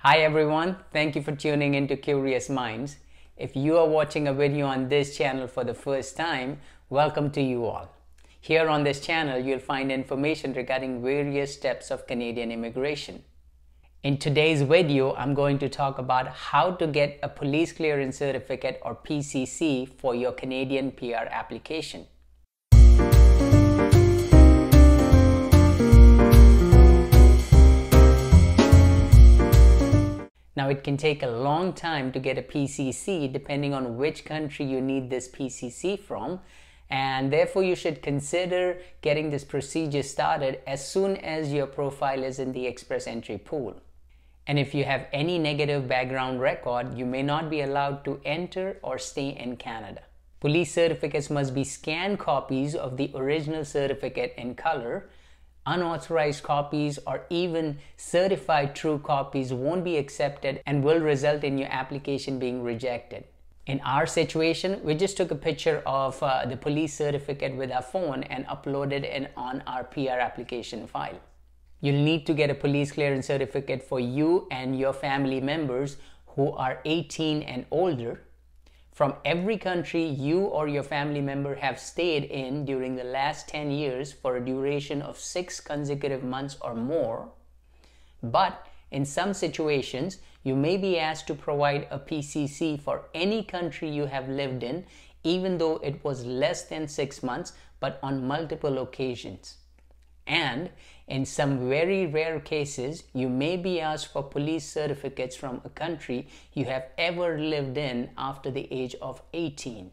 Hi everyone, thank you for tuning into Curious Minds. If you are watching a video on this channel for the first time, welcome to you all. Here on this channel, you'll find information regarding various steps of Canadian immigration. In today's video, I'm going to talk about how to get a police clearance certificate or PCC for your Canadian PR application. Now, it can take a long time to get a PCC depending on which country you need this PCC from, and therefore you should consider getting this procedure started as soon as your profile is in the express entry pool. And if you have any negative background record, you may not be allowed to enter or stay in Canada. Police certificates must be scanned copies of the original certificate in color. Unauthorized copies or even certified true copies won't be accepted and will result in your application being rejected. In our situation, we just took a picture of the police certificate with our phone and uploaded it on our PR application file. You'll need to get a police clearance certificate for you and your family members who are 18 and older from every country you or your family member have stayed in during the last 10 years for a duration of 6 consecutive months or more. But in some situations, you may be asked to provide a PCC for any country you have lived in, even though it was less than 6 months, but on multiple occasions. And in some very rare cases, you may be asked for police certificates from a country you have ever lived in after the age of 18.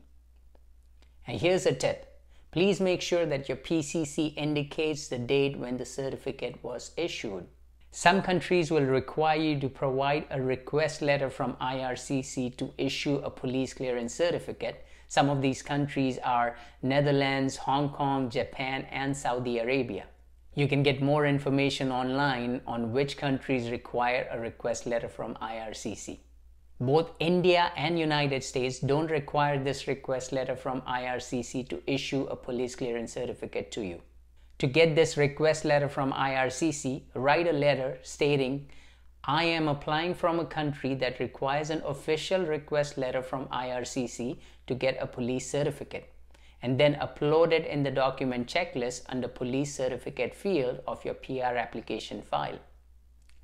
And here's a tip. Please make sure that your PCC indicates the date when the certificate was issued. Some countries will require you to provide a request letter from IRCC to issue a police clearance certificate. Some of these countries are Netherlands, Hong Kong, Japan, and Saudi Arabia. You can get more information online on which countries require a request letter from IRCC. Both India and United States don't require this request letter from IRCC to issue a police clearance certificate to you. To get this request letter from IRCC, write a letter stating, "I am applying from a country that requires an official request letter from IRCC to get a police certificate," and then upload it in the document checklist under police certificate field of your PR application file.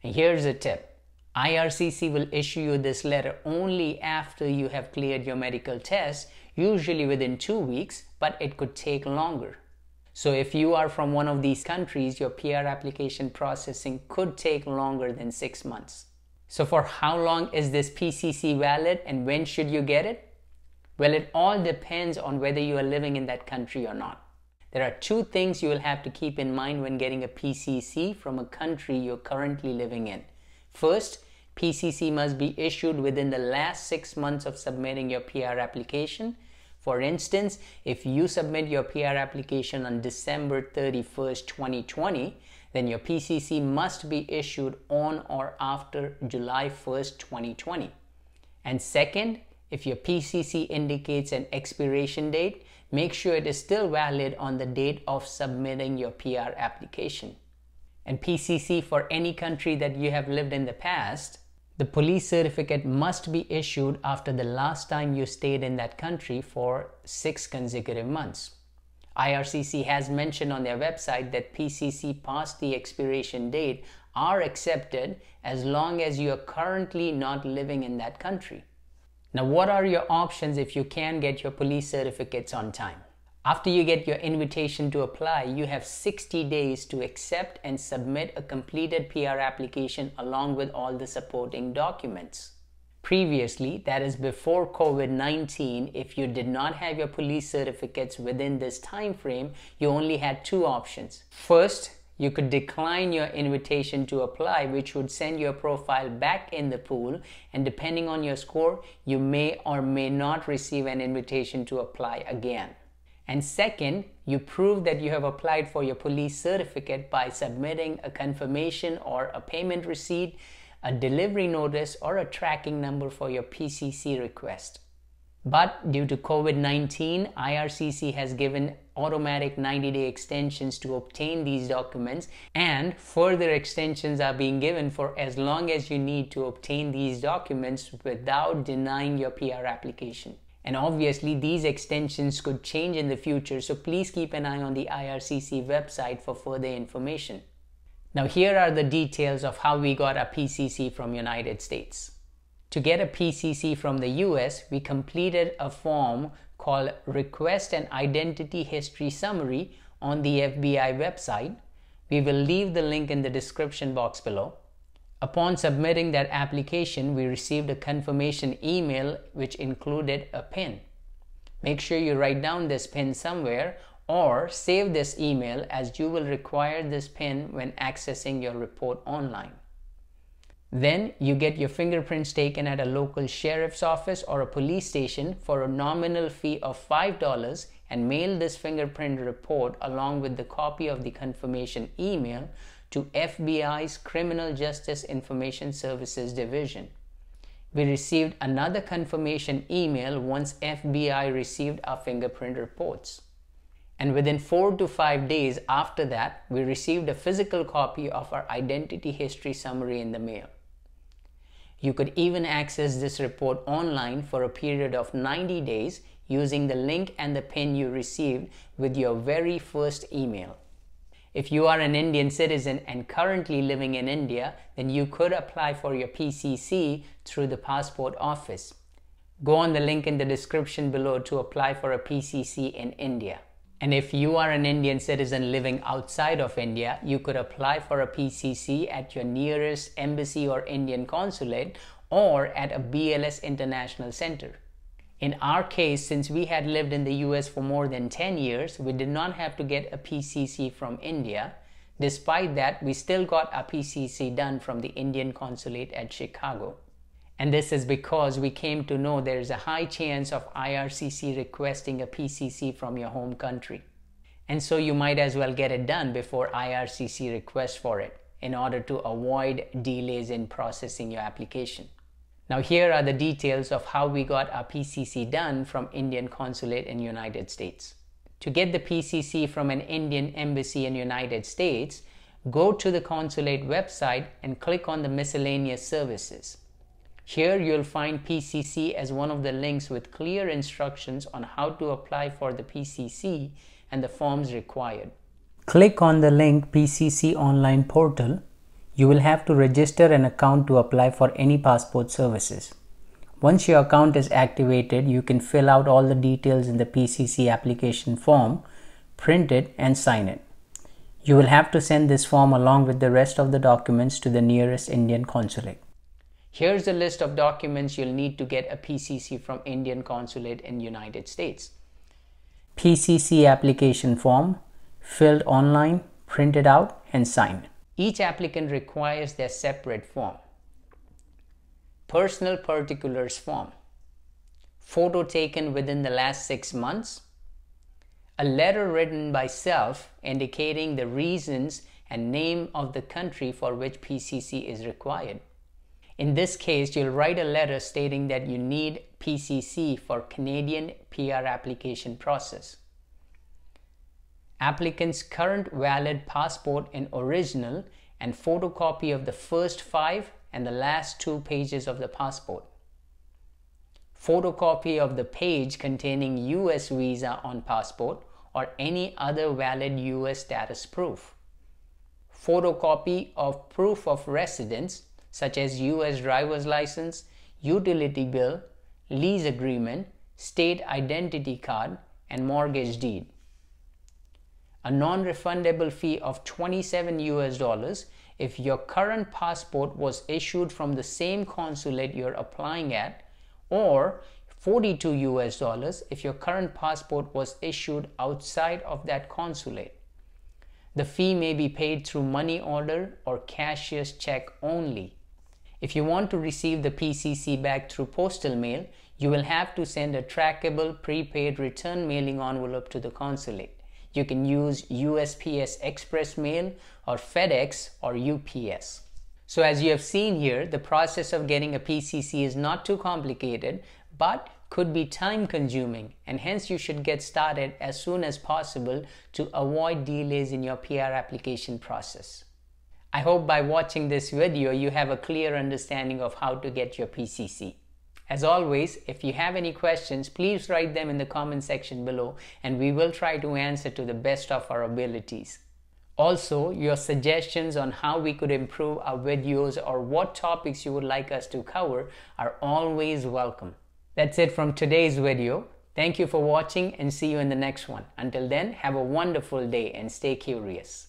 And here's a tip. IRCC will issue you this letter only after you have cleared your medical test, usually within 2 weeks, but it could take longer. So if you are from one of these countries, your PR application processing could take longer than 6 months. So for how long is this PCC valid and when should you get it? Well, it all depends on whether you are living in that country or not. There are 2 things you will have to keep in mind when getting a PCC from a country you're currently living in. First, PCC must be issued within the last 6 months of submitting your PR application. For instance, if you submit your PR application on December 31st, 2020, then your PCC must be issued on or after July 1st, 2020. And second, if your PCC indicates an expiration date, make sure it is still valid on the date of submitting your PR application. And PCC for any country that you have lived in the past, the police certificate must be issued after the last time you stayed in that country for 6 consecutive months. IRCC has mentioned on their website that PCC past the expiration date are accepted as long as you are currently not living in that country. Now, what are your options if you can't get your police certificates on time? After you get your invitation to apply, you have 60 days to accept and submit a completed PR application along with all the supporting documents. Previously, that is before COVID-19, if you did not have your police certificates within this time frame, you only had 2 options. First, you could decline your invitation to apply, which would send your profile back in the pool, and depending on your score, you may or may not receive an invitation to apply again. And second, you prove that you have applied for your police certificate by submitting a confirmation or a payment receipt, a delivery notice, or a tracking number for your PCC request. But due to COVID-19, IRCC has given automatic 90-day extensions to obtain these documents, and further extensions are being given for as long as you need to obtain these documents without denying your PR application. And obviously these extensions could change in the future, so please keep an eye on the IRCC website for further information. Now here are the details of how we got our PCC from United States. To get a PCC from the US, we completed a form called Request an Identity History Summary on the FBI website. We will leave the link in the description box below. Upon submitting that application, we received a confirmation email which included a PIN. Make sure you write down this PIN somewhere or save this email, as you will require this PIN when accessing your report online. Then you get your fingerprints taken at a local sheriff's office or a police station for a nominal fee of $5 and mail this fingerprint report along with the copy of the confirmation email to FBI's Criminal Justice Information Services Division. We received another confirmation email once FBI received our fingerprint reports. And within 4 to 5 days after that, we received a physical copy of our identity history summary in the mail. You could even access this report online for a period of 90 days using the link and the PIN you received with your very first email. If you are an Indian citizen and currently living in India, then you could apply for your PCC through the passport office. Go on the link in the description below to apply for a PCC in India. And if you are an Indian citizen living outside of India, you could apply for a PCC at your nearest embassy or Indian consulate or at a BLS International Center. In our case, since we had lived in the US for more than 10 years, we did not have to get a PCC from India. Despite that, we still got a PCC done from the Indian consulate at Chicago. And this is because we came to know there is a high chance of IRCC requesting a PCC from your home country. And so you might as well get it done before IRCC requests for it in order to avoid delays in processing your application. Now here are the details of how we got our PCC done from Indian consulate in United States. To get the PCC from an Indian embassy in United States, go to the consulate website and click on the miscellaneous services. Here you'll find PCC as one of the links with clear instructions on how to apply for the PCC and the forms required. Click on the link PCC Online Portal. You will have to register an account to apply for any passport services. Once your account is activated, you can fill out all the details in the PCC application form, print it and sign it. You will have to send this form along with the rest of the documents to the nearest Indian consulate. Here's a list of documents you'll need to get a PCC from Indian consulate in United States. PCC application form, filled online, printed out and signed. Each applicant requires their separate form. Personal particulars form. Photo taken within the last 6 months. A letter written by self indicating the reasons and name of the country for which PCC is required. In this case, you'll write a letter stating that you need PCC for Canadian PR application process. Applicant's current valid passport in original and photocopy of the first 5 and the last 2 pages of the passport. Photocopy of the page containing US visa on passport or any other valid US status proof. Photocopy of proof of residence such as US driver's license, utility bill, lease agreement, state identity card, and mortgage deed. A non-refundable fee of $27 if your current passport was issued from the same consulate you're applying at, or $42 if your current passport was issued outside of that consulate. The fee may be paid through money order or cashier's check only. If you want to receive the PCC back through postal mail, you will have to send a trackable prepaid return mailing envelope to the consulate. You can use USPS Express Mail or FedEx or UPS. So as you have seen here, the process of getting a PCC is not too complicated, but could be time consuming, and hence you should get started as soon as possible to avoid delays in your PR application process. I hope by watching this video you have a clear understanding of how to get your PCC. As always, if you have any questions, please write them in the comment section below and we will try to answer to the best of our abilities. Also, your suggestions on how we could improve our videos or what topics you would like us to cover are always welcome. That's it from today's video. Thank you for watching and see you in the next one. Until then, have a wonderful day and stay curious.